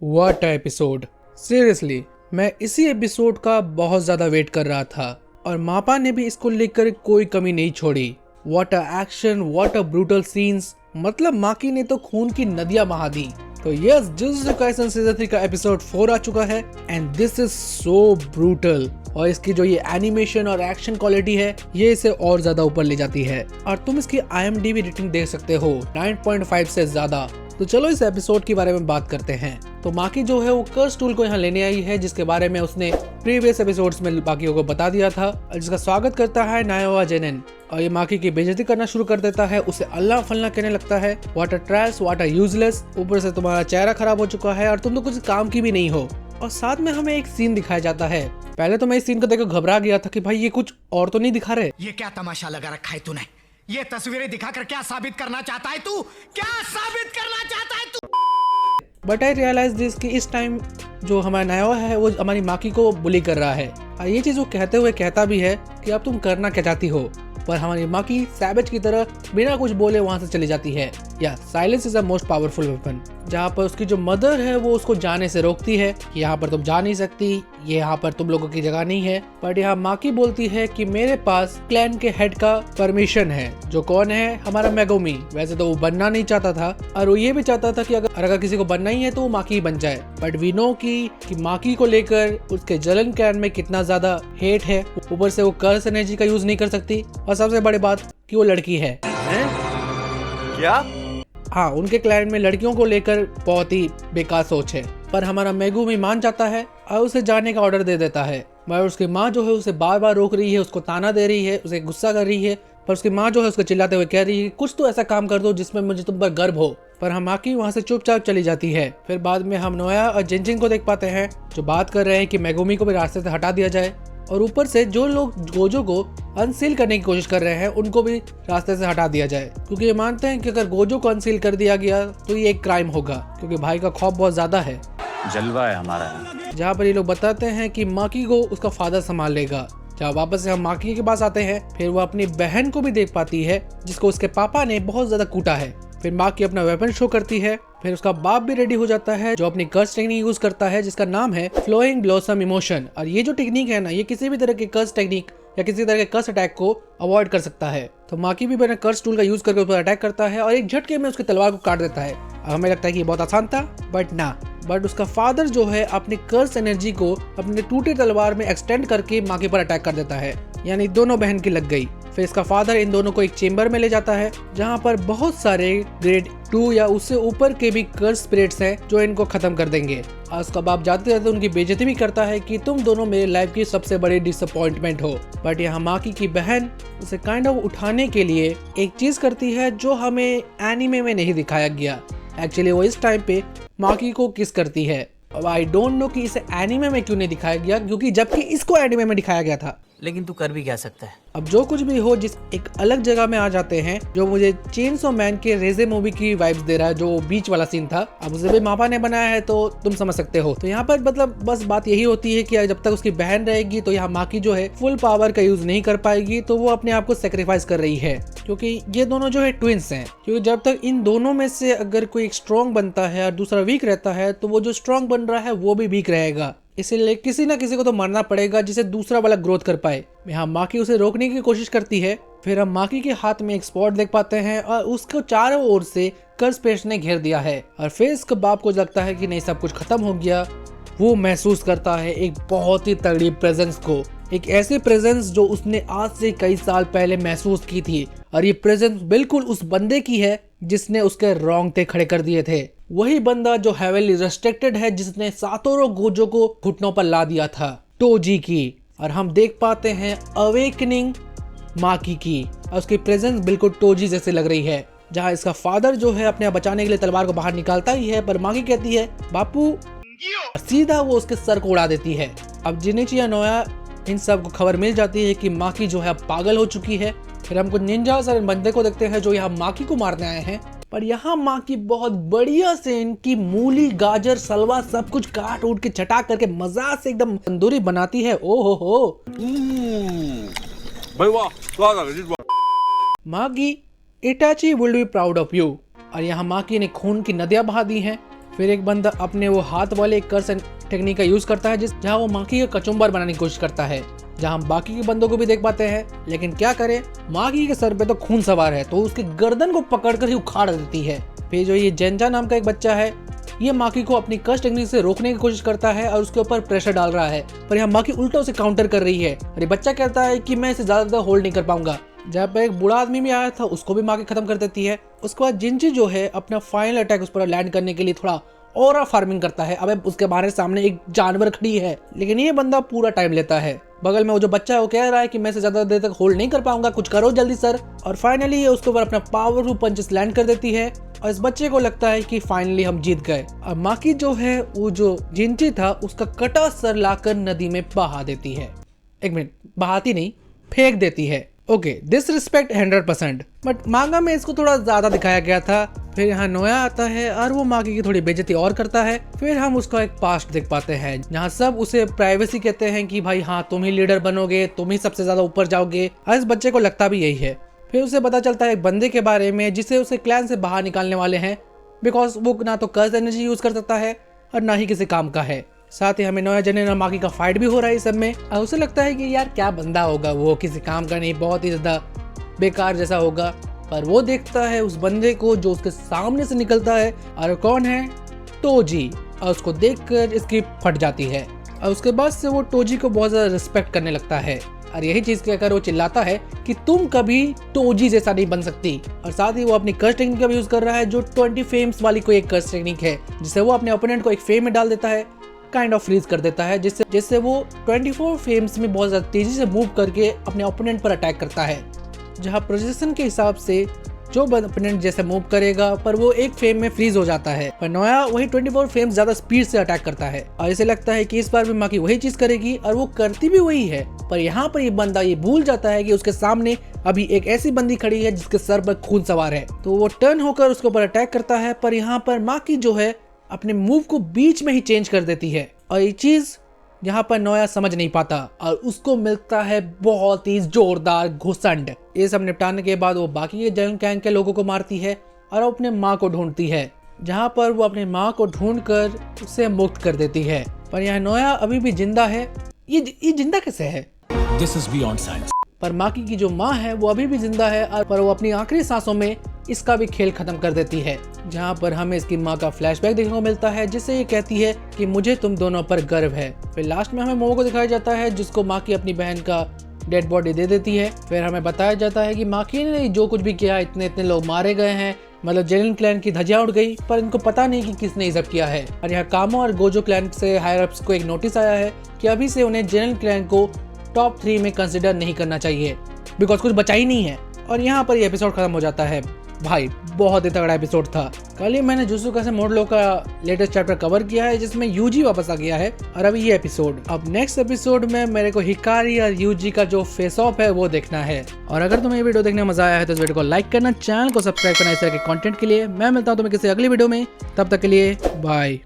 What episode. Seriously मैं इसी episode का बहुत ज्यादा वेट कर रहा था और मापा ने भी इसको लेकर कोई कमी नहीं छोड़ी। What a action, what a brutal scenes, मतलब माकी ने तो खून की नदियां बहा दी। तो यस, जुजुत्सु काइसन सीजन 3 का एपिसोड 4 आ चुका है and this is so brutal. और इसकी जो ये एनिमेशन और एक्शन क्वालिटी है ये इसे और ज्यादा ऊपर ले जाती है और तुम इसकी IMDb रेटिंग देख सकते हो 9.5 से ज्यादा। तो चलो इस एपिसोड के बारे में बात करते हैं। तो माकी जो है वो कर्स टूल को यहाँ लेने आई है जिसके बारे में उसने प्रीवियस एपिसोड्स में बाकियों को बता दिया था, जिसका स्वागत करता है नायोआ जेनेन और ये माकी की बेइज्जती करना शुरू कर देता है, उसे अल्लाह फल्ला कहने लगता है, what a trash, what a useless, ऊपर से तुम्हारा चेहरा खराब हो चुका है और तुम तो कुछ काम की भी नहीं हो। और साथ में हमें एक सीन दिखाया जाता है। पहले तो मैं इस सीन को देखकर घबरा गया था कि भाई ये कुछ और तो नहीं दिखा रहे। ये क्या तमाशा लगा रखा है तूने? ये तस्वीरें दिखाकर क्या साबित करना चाहता है तू? क्या साबित करना चाहता है तू? बट आई रियलाइज दिस कि इस टाइम जो हमारा नायोआ है वो हमारी माकी को बुली कर रहा है और ये चीज वो कहते हुए कहता भी है कि अब तुम करना क्या चाहती हो, पर हमारी माकी सैवेज की तरह बिना कुछ बोले वहां से चली जाती है। या silence is the most powerful weapon. जहाँ पर उसकी जो मदर है वो उसको जाने से रोकती है कि यहाँ पर तुम जा नहीं सकती, ये यहाँ पर तुम लोगों की जगह नहीं है। बट यहाँ माकी बोलती है कि मेरे पास क्लैन के हेड का परमिशन है, जो कौन है, हमारा मेगुमी। वैसे तो वो बनना नहीं चाहता था और वो ये भी चाहता था कि अगर किसी को बनना ही है तो वो माकी बन जाए। बट वी नो कि माकी को लेकर उसके जलन क्लैन में कितना ज्यादा हेट है। ऊपर से वो कर्स एनर्जी का यूज नहीं कर सकती और सबसे बड़ी बात कि वो लड़की है। क्या? हाँ, उनके क्लैन में लड़कियों को लेकर बहुत ही बेकार सोच है। पर हमारा मेगुमी मान जाता है और उसे जाने का ऑर्डर दे देता है। मगर उसकी माँ जो है उसे बार बार रोक रही है, उसको ताना दे रही है, उसे गुस्सा कर रही है। पर उसकी माँ जो है उसको चिल्लाते हुए कह रही है कुछ तो ऐसा काम कर दो जिसमें मुझे तुम पर गर्व हो। पर हम माकी वहाँ से चुपचाप चली जाती है। फिर बाद में हम नोया और जिनजिन को देख पाते हैं जो बात कर रहे हैं कि मेगुमी को भी रास्ते से हटा दिया जाए और ऊपर से जो लोग गोजो को अनसील करने की कोशिश कर रहे हैं उनको भी रास्ते से हटा दिया जाए, क्योंकि ये मानते हैं कि अगर गोजो को अनसील कर दिया गया तो ये एक क्राइम होगा, क्योंकि भाई का खौफ बहुत ज्यादा है। जलवा है हमारा। जहाँ पर ये लोग बताते हैं कि माकी को उसका फादर संभाल लेगा। जहाँ वापस से हम माकी के पास आते हैं, फिर वो अपनी बहन को भी देख पाती है जिसको उसके पापा ने बहुत ज्यादा कूटा है। फिर माकी अपना वेपन शो करती है। फिर उसका बाप भी रेडी हो जाता है जो अपनी कर्स टेक्निक यूज करता है जिसका नाम है फ्लोइंग ब्लॉसम इमोशन। और ये जो टेक्निक है ना, ये किसी भी तरह के कर्स टेक्निक या किसी तरह के कर्स अटैक को अवॉइड कर सकता है। तो माकी भी अपने कर्स टूल का यूज करके उस पर अटैक करता है और एक झटके में उसकी तलवार को काट देता है। हमें लगता है कि ये बहुत आसान था, बट उसका फादर जो है अपनी कर्स एनर्जी को अपने टूटे तलवार में एक्सटेंड करके माकी पर अटैक कर देता है, यानी दोनों बहन की लग गई। फिर इसका फादर इन दोनों को एक चेंबर में ले जाता है जहाँ पर बहुत सारे ग्रेड 2 या उससे ऊपर के भी कर्स स्पिरिट्स हैं जो इनको खत्म कर देंगे। और उसका बाप जाते जाते उनकी बेइज्जती भी करता है कि तुम दोनों मेरे लाइफ की सबसे बड़ी डिसअपॉइंटमेंट हो। बट यहाँ माकी की बहन उसे काइंड ऑफ उठाने के लिए एक चीज करती है जो हमें एनीमे में नहीं दिखाया गया। एक्चुअली वो इस टाइम पे माकी को किस करती है। अब आई डोंट नो कि इसे एनीमे में क्यों नहीं दिखाया गया, क्योंकि जबकि इसको एनीमे में दिखाया गया था। लेकिन तू कर भी क्या सकता है। अब जो कुछ भी हो, जिस एक अलग जगह में आ जाते हैं जो मुझे चेनसो मैन के रेजे मूवी की वाइब्स दे रहा है, जो बीच वाला सीन था। अब उसे भी मापा ने बनाया है तो तुम समझ सकते हो। तो यहाँ पर मतलब बस बात यही होती है कि जब तक उसकी बहन रहेगी तो यहाँ माकी जो है फुल पावर का यूज नहीं कर पाएगी, तो वो अपने आप को सेक्रीफाइस कर रही है, क्योंकि ये दोनों जो है ट्विंस हैं। क्योंकि जब तक इन दोनों में से अगर कोई एक स्ट्रॉन्ग बनता है और दूसरा वीक रहता है तो वो जो स्ट्रॉन्ग बन रहा है वो भी वीक रहेगा। इसीलिए किसी ना किसी को तो मरना पड़ेगा जिसे दूसरा वाला ग्रोथ कर पाए। यहाँ माकी उसे रोकने की कोशिश करती है। फिर हम माकी के हाथ में एक स्पॉट देख पाते हैं और उसको चारों ओर से कर्स पेस्ट ने घेर दिया है। और फिर इसके बाप को लगता है कि नहीं, सब कुछ खत्म हो गया। वो महसूस करता है एक बहुत ही तगड़ी प्रेजेंस को, एक ऐसी प्रेजेंस जो उसने आज से कई साल पहले महसूस की थी। और ये प्रेजेंस बिल्कुल उस बंदे की है जिसने उसके रोंगटे खड़े कर दिए थे। वही बंदा जो हेवनली रेस्ट्रिक्टेड है, जिसने सातोरो गोजो को घुटनों पर ला दिया था, टोजी की। और हम देख पाते हैं अवेकनिंग माकी की और उसकी प्रेजेंस बिल्कुल टोजी जैसे लग रही है। जहाँ इसका फादर जो है अपने बचाने के लिए तलवार को बाहर निकालता ही है, पर माकी कहती है बापू, सीधा वो उसके सर को उड़ा देती है। अब जिनिची या नोया इन सब को खबर मिल जाती है कि माकी जो है पागल हो चुकी है। फिर हम कुछ निंजा और बंदे को देखते हैं जो यहाँ माकी को मारने आए हैं, पर यहाँ माकी बहुत बढ़िया से इनकी मूली, गाजर, सलवा सब कुछ काट उठ के चटा करके मजा से एकदम तंदूरी बनाती है। ओ हो Maki, Itachi will be proud of you. और यहाँ माकी ने खून की नदियां बहा दी हैं फिर एक बंदा अपने वो हाथ वाले कर्स टेक्निक का यूज करता है जहाँ वो माकी का कचुम्बर बनाने की कोशिश करता है, जहाँ हम बाकी के बंदों को भी देख पाते हैं। लेकिन क्या करे, माकी के सर पे तो खून सवार है तो उसके गर्दन को पकड़कर ही उखाड़ देती है। फिर जो ये जेंजा नाम का एक बच्चा है, ये माकी को अपनी कर्स टेक्निक से रोकने की कोशिश करता है और उसके ऊपर प्रेशर डाल रहा है, पर यहाँ माकी उल्टा उसे काउंटर कर रही है और ये बच्चा कहता है कि मैं इसे ज्यादा होल्ड नहीं कर पाऊंगा। जहाँ पर एक बूढ़ा आदमी भी आया था, उसको भी माकी खत्म कर देती है। उसके बाद जिंजी जो है अपना फाइनल अटैक उस पर लैंड करने के लिए थोड़ा और फार्मिंग करता है। अबे उसके बाहर सामने एक जानवर खड़ी है, लेकिन ये बंदा पूरा टाइम लेता है। बगल में वो जो बच्चा है वो कह रहा है कि मैं इसे ज्यादा देर तक होल्ड नहीं कर पाऊंगा, कुछ करो जल्दी सर। और फाइनली ये उसके ऊपर अपना पावरफुल पंचेस लैंड कर देती है और इस बच्चे को लगता है कि फाइनली हम जीत गए। अब माकी जो है वो जो जिंजी था उसका कटा सर लाकर नदी में बहा देती है। एक मिनट, बहाती नहीं, फेंक देती है। ओके, डिसरिस्पेक्ट 100%, बट मांगा में इसको थोड़ा ज्यादा दिखाया गया था। फिर यहाँ नोया आता है और वो माकी की थोड़ी बेइज्जती और करता है। फिर हम उसका एक पास्ट देख पाते हैं जहाँ सब उसे प्राइवेसी कहते हैं कि भाई हाँ तुम ही लीडर बनोगे, तुम ही सबसे ज्यादा ऊपर जाओगे। और इस बच्चे को लगता भी यही है। फिर उसे पता चलता है एक बंदे के बारे में जिसे उसे क्लैन से बाहर निकालने वाले हैं, बिकॉज वो ना तो कर्स एनर्जी यूज कर सकता है और ना ही किसी काम का है। साथ ही हमें नोया जने और माकी का फाइट भी हो रहा है इस सब में। और उसे लगता है कि यार क्या बंदा होगा वो, किसी काम का नहीं, बहुत ही ज्यादा बेकार जैसा होगा। पर वो देखता है उस बंदे को जो उसके सामने से निकलता है, और कौन है, टोजी। और उसको देखकर इसकी फट जाती है और उसके बाद से वो टोजी को बहुत ज्यादा रिस्पेक्ट करने लगता है। और यही चीज कहकर वो चिल्लाता है कि तुम कभी टोजी जैसा नहीं बन सकती। और साथ ही वो अपनी कर्स टेक्निक का भी यूज कर रहा है, जो 20 फेम्स वाली कोई एक कर्स टेक्निक है, जिससे वो अपने ओपोनेंट को एक फेम में डाल देता है, काइंड ऑफ फ्रीज कर देता है, जिससे वो 24 फेम्स में बहुत ज्यादा तेजी से मूव करके अपने ओपोनेंट पर अटैक करता है। जहां प्रोजेक्शन के हिसाब से जो ओपोनेंट जैसे मूव करेगा पर वो एक फेम में फ्रीज हो जाता है, पर नोया वही 24 फेम्स ज्यादा स्पीड से अटैक करता है। और इसे लगता है कि इस बार भी माकी वही चीज करेगी और वो करती भी वही है। पर यहाँ पर ये बंदा ये भूल जाता है कि उसके सामने अभी एक ऐसी बंदी खड़ी है जिसके सर पर खून सवार है, तो वो टर्न होकर उसके ऊपर अटैक करता है। पर यहाँ पर माकी जो है अपने मूव को बीच में ही चेंज कर देती है और ये चीज यहाँ पर नोया समझ नहीं पाता और उसको मिलता है बहुत ही जोरदार घुसंड। ये सब निपटाने के बाद वो बाकी के जंग गैंग के लोगों को मारती है और अपने माँ को ढूंढती है, जहाँ पर वो अपने माँ को ढूंढकर उसे मुक्त कर देती है। पर यहाँ नोया अभी भी जिंदा है। ये जिंदा कैसे है? This is beyond science. पर माकी की जो माँ है वो अभी भी जिंदा है और पर वो अपनी आखिरी सांसों में इसका भी खेल खत्म कर देती है, जहाँ पर हमें इसकी माँ का फ्लैशबैक देखने को मिलता है जिससे ये कहती है कि मुझे तुम दोनों पर गर्व है। फिर लास्ट में हमें मोमो को दिखाया जाता है जिसको माकी अपनी बहन का डेड बॉडी दे देती है। फिर हमें बताया जाता है कि माकी ने जो कुछ भी किया, इतने लोग मारे गए हैं, मतलब जेनिन क्लैन की धज्जियां उड़ गई, पर इनको पता नहीं कि किसने ये सब किया है। और यहाँ कामो और गोजो क्लैन से हायर अप्स को एक नोटिस आया है कि अभी से उन्हें जेनिन क्लैन को टॉप 3 में कंसिडर नहीं करना चाहिए, बिकॉज कुछ बचा ही नहीं है। और यहाँ पर ये एपिसोड खत्म हो जाता है। भाई बहुत ही तगड़ा एपिसोड था। कल ही मैंने जुजुत्सु काइसेन मोडलो का लेटेस्ट चैप्टर कवर किया है जिसमें यूजी वापस आ गया है, और अभी ये एपिसोड। अब नेक्स्ट एपिसोड में मेरे को हिकारी और यूजी का जो फेस ऑफ है वो देखना है। और अगर तुम्हें ये वीडियो देखने में मजा आया है तो इस वीडियो को लाइक करना, चैनल को सब्सक्राइब करना इस तरह के कंटेंट के लिए। मैं मिलता हूँ तुम्हें किसी अगली वीडियो में, तब तक के लिए बाय।